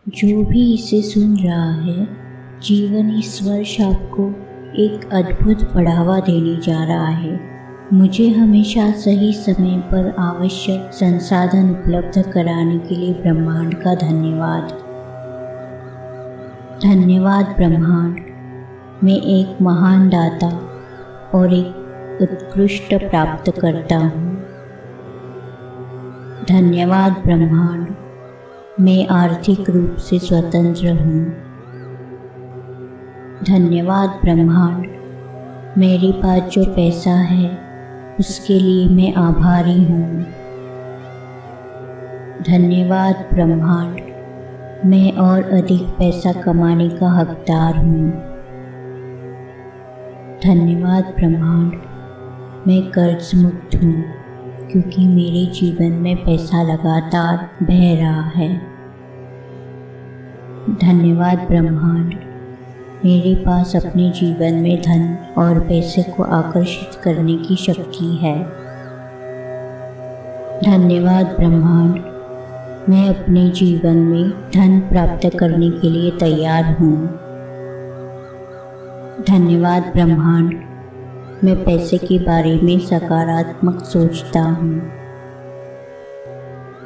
जो भी इसे सुन रहा है, जीवन इस वर्ष आपको एक अद्भुत बढ़ावा देने जा रहा है। मुझे हमेशा सही समय पर आवश्यक संसाधन उपलब्ध कराने के लिए ब्रह्मांड का धन्यवाद। धन्यवाद ब्रह्मांड, मैं एक महान दाता और एक उत्कृष्ट प्राप्त करता हूँ। धन्यवाद ब्रह्मांड, मैं आर्थिक रूप से स्वतंत्र हूँ। धन्यवाद ब्रह्मांड, मेरे पास जो पैसा है उसके लिए मैं आभारी हूँ। धन्यवाद ब्रह्मांड, मैं और अधिक पैसा कमाने का हकदार हूँ। धन्यवाद ब्रह्मांड, मैं कर्ज मुक्त हूँ क्योंकि मेरे जीवन में पैसा लगातार बह रहा है। धन्यवाद ब्रह्मांड, मेरे पास अपने जीवन में धन और पैसे को आकर्षित करने की शक्ति है। धन्यवाद ब्रह्मांड, मैं अपने जीवन में धन प्राप्त करने के लिए तैयार हूँ। धन्यवाद ब्रह्मांड, मैं पैसे के बारे में सकारात्मक सोचता हूँ।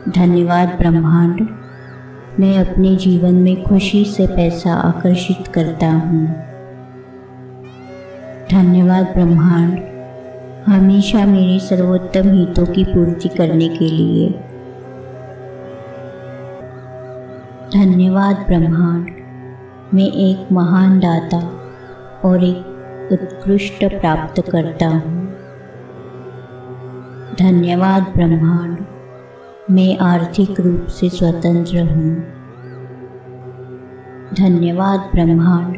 धन्यवाद ब्रह्मांड, मैं अपने जीवन में खुशी से पैसा आकर्षित करता हूँ। धन्यवाद ब्रह्मांड, हमेशा मेरे सर्वोत्तम हितों की पूर्ति करने के लिए। धन्यवाद ब्रह्मांड, मैं एक महान दाता और एक उत्कृष्ट प्राप्त करता हूँ। धन्यवाद ब्रह्मांड, मैं आर्थिक रूप से स्वतंत्र हूँ। धन्यवाद ब्रह्मांड,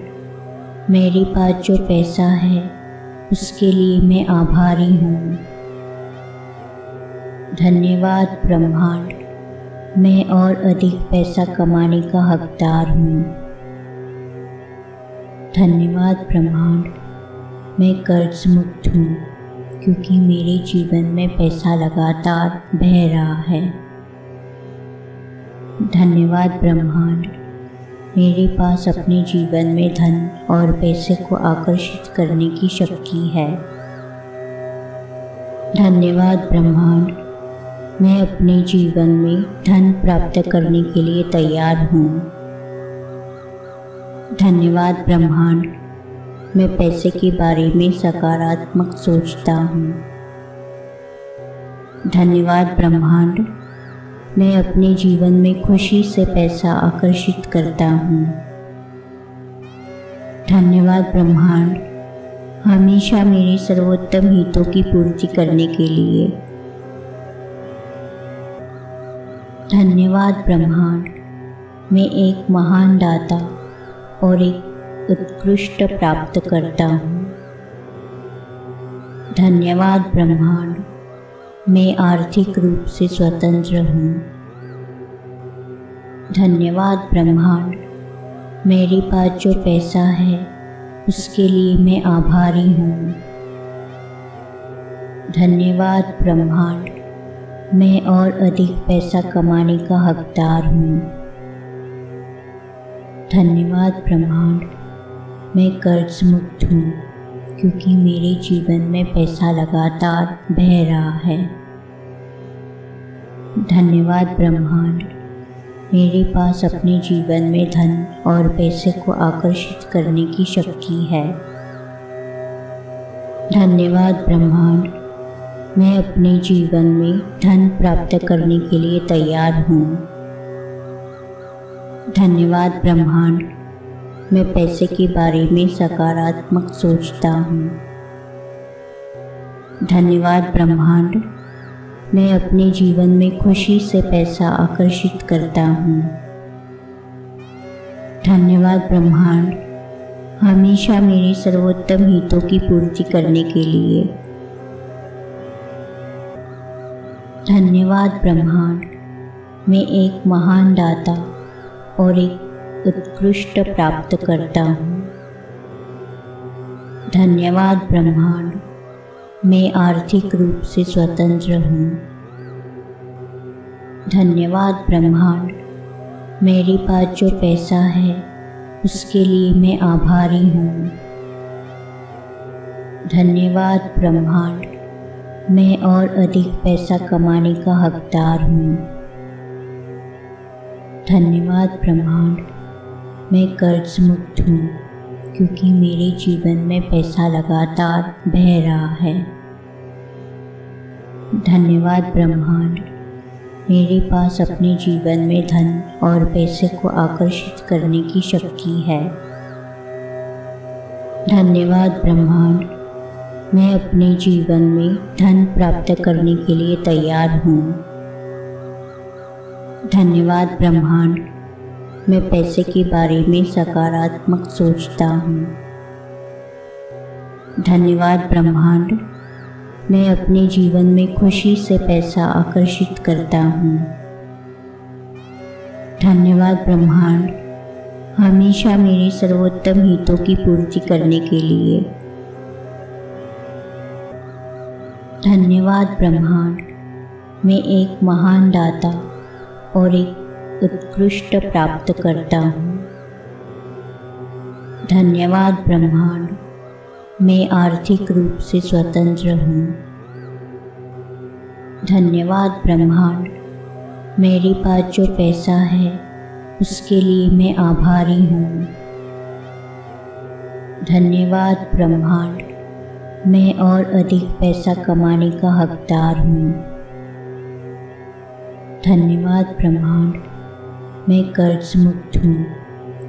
मेरे पास जो पैसा है उसके लिए मैं आभारी हूँ। धन्यवाद ब्रह्मांड, मैं और अधिक पैसा कमाने का हकदार हूँ। धन्यवाद ब्रह्मांड, मैं कर्ज मुक्त हूँ क्योंकि मेरे जीवन में पैसा लगातार बह रहा है। धन्यवाद ब्रह्मांड, मेरे पास अपने जीवन में धन और पैसे को आकर्षित करने की शक्ति है। धन्यवाद ब्रह्मांड, मैं अपने जीवन में धन प्राप्त करने के लिए तैयार हूँ। धन्यवाद ब्रह्मांड, मैं पैसे के बारे में सकारात्मक सोचता हूँ। धन्यवाद ब्रह्मांड, मैं अपने जीवन में खुशी से पैसा आकर्षित करता हूँ। धन्यवाद ब्रह्मांड, हमेशा मेरे सर्वोत्तम हितों की पूर्ति करने के लिए। धन्यवाद ब्रह्मांड, मैं एक महान दाता और एक उत्कृष्ट प्राप्त करता हूँ। धन्यवाद ब्रह्मांड, मैं आर्थिक रूप से स्वतंत्र हूँ। धन्यवाद ब्रह्मांड, मेरे पास जो पैसा है उसके लिए मैं आभारी हूँ। धन्यवाद ब्रह्मांड, मैं और अधिक पैसा कमाने का हकदार हूँ। धन्यवाद ब्रह्मांड, मैं कर्ज मुक्त हूँ क्योंकि मेरे जीवन में पैसा लगातार बह रहा है। धन्यवाद ब्रह्मांड, मेरे पास अपने जीवन में धन और पैसे को आकर्षित करने की शक्ति है। धन्यवाद ब्रह्मांड, मैं अपने जीवन में धन प्राप्त करने के लिए तैयार हूँ। धन्यवाद ब्रह्मांड, मैं पैसे के बारे में सकारात्मक सोचता हूँ। धन्यवाद ब्रह्मांड, मैं अपने जीवन में खुशी से पैसा आकर्षित करता हूँ। धन्यवाद ब्रह्मांड, हमेशा मेरे सर्वोत्तम हितों की पूर्ति करने के लिए। धन्यवाद ब्रह्मांड, मैं एक महान दाता और एक उत्कृष्ट प्राप्त करता हूँ। धन्यवाद ब्रह्मांड, मैं आर्थिक रूप से स्वतंत्र हूँ। धन्यवाद ब्रह्मांड, मेरे पास जो पैसा है उसके लिए मैं आभारी हूँ। धन्यवाद ब्रह्मांड, मैं और अधिक पैसा कमाने का हकदार हूँ। धन्यवाद ब्रह्मांड, मैं कर्ज मुक्त हूँ क्योंकि मेरे जीवन में पैसा लगातार बह रहा है। धन्यवाद ब्रह्मांड, मेरे पास अपने जीवन में धन और पैसे को आकर्षित करने की शक्ति है। धन्यवाद ब्रह्मांड, मैं अपने जीवन में धन प्राप्त करने के लिए तैयार हूँ। धन्यवाद ब्रह्मांड, मैं पैसे के बारे में सकारात्मक सोचता हूँ। धन्यवाद ब्रह्मांड, मैं अपने जीवन में खुशी से पैसा आकर्षित करता हूँ। धन्यवाद ब्रह्मांड, हमेशा मेरे सर्वोत्तम हितों की पूर्ति करने के लिए। धन्यवाद ब्रह्मांड, मैं एक महान दाता और एक उत्कृष्ट प्राप्त करता हूँ। धन्यवाद ब्रह्मांड, मैं आर्थिक रूप से स्वतंत्र हूँ। धन्यवाद ब्रह्मांड, मेरे पास जो पैसा है उसके लिए मैं आभारी हूँ। धन्यवाद ब्रह्मांड, मैं और अधिक पैसा कमाने का हकदार हूँ। धन्यवाद ब्रह्मांड, मैं कर्ज मुक्त हूँ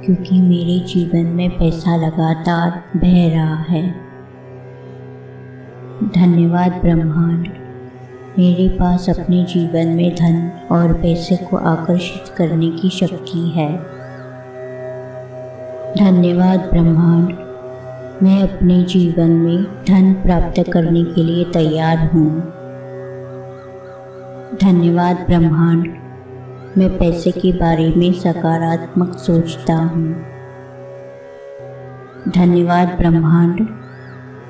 क्योंकि मेरे जीवन में पैसा लगातार बह रहा है। धन्यवाद ब्रह्मांड, मेरे पास अपने जीवन में धन और पैसे को आकर्षित करने की शक्ति है। धन्यवाद ब्रह्मांड, मैं अपने जीवन में धन प्राप्त करने के लिए तैयार हूँ। धन्यवाद ब्रह्मांड, मैं पैसे के बारे में सकारात्मक सोचता हूँ। धन्यवाद ब्रह्मांड,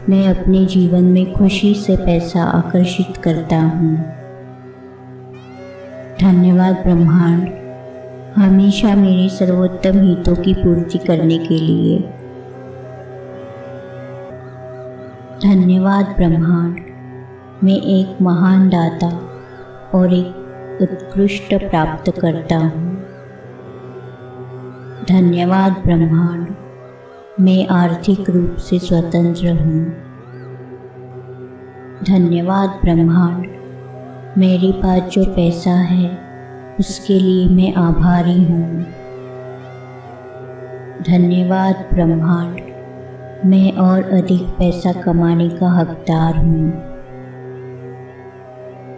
मैं अपने जीवन में खुशी से पैसा आकर्षित करता हूँ। धन्यवाद ब्रह्मांड, हमेशा मेरे सर्वोत्तम हितों की पूर्ति करने के लिए। धन्यवाद ब्रह्मांड, मैं एक महान दाता और एक उत्कृष्ट प्राप्त करता हूँ। धन्यवाद ब्रह्मांड, मैं आर्थिक रूप से स्वतंत्र हूँ। धन्यवाद ब्रह्मांड, मेरे पास जो पैसा है उसके लिए मैं आभारी हूँ। धन्यवाद ब्रह्मांड, मैं और अधिक पैसा कमाने का हकदार हूँ।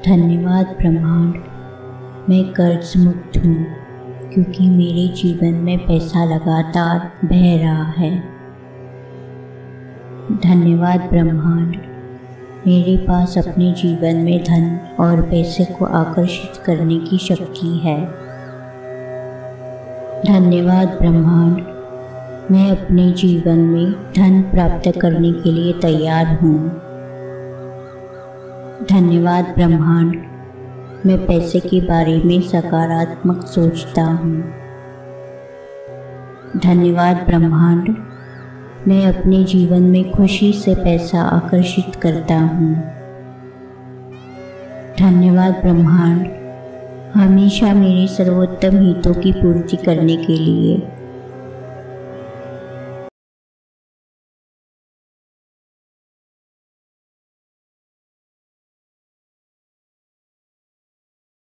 धन्यवाद ब्रह्मांड, मैं कर्ज मुक्त हूँ क्योंकि मेरे जीवन में पैसा लगातार बह रहा है। धन्यवाद ब्रह्मांड, मेरे पास अपने जीवन में धन और पैसे को आकर्षित करने की शक्ति है। धन्यवाद ब्रह्मांड, मैं अपने जीवन में धन प्राप्त करने के लिए तैयार हूँ। धन्यवाद ब्रह्मांड, मैं पैसे के बारे में सकारात्मक सोचता हूँ। धन्यवाद ब्रह्मांड, मैं अपने जीवन में खुशी से पैसा आकर्षित करता हूँ। धन्यवाद ब्रह्मांड, हमेशा मेरे सर्वोत्तम हितों की पूर्ति करने के लिए।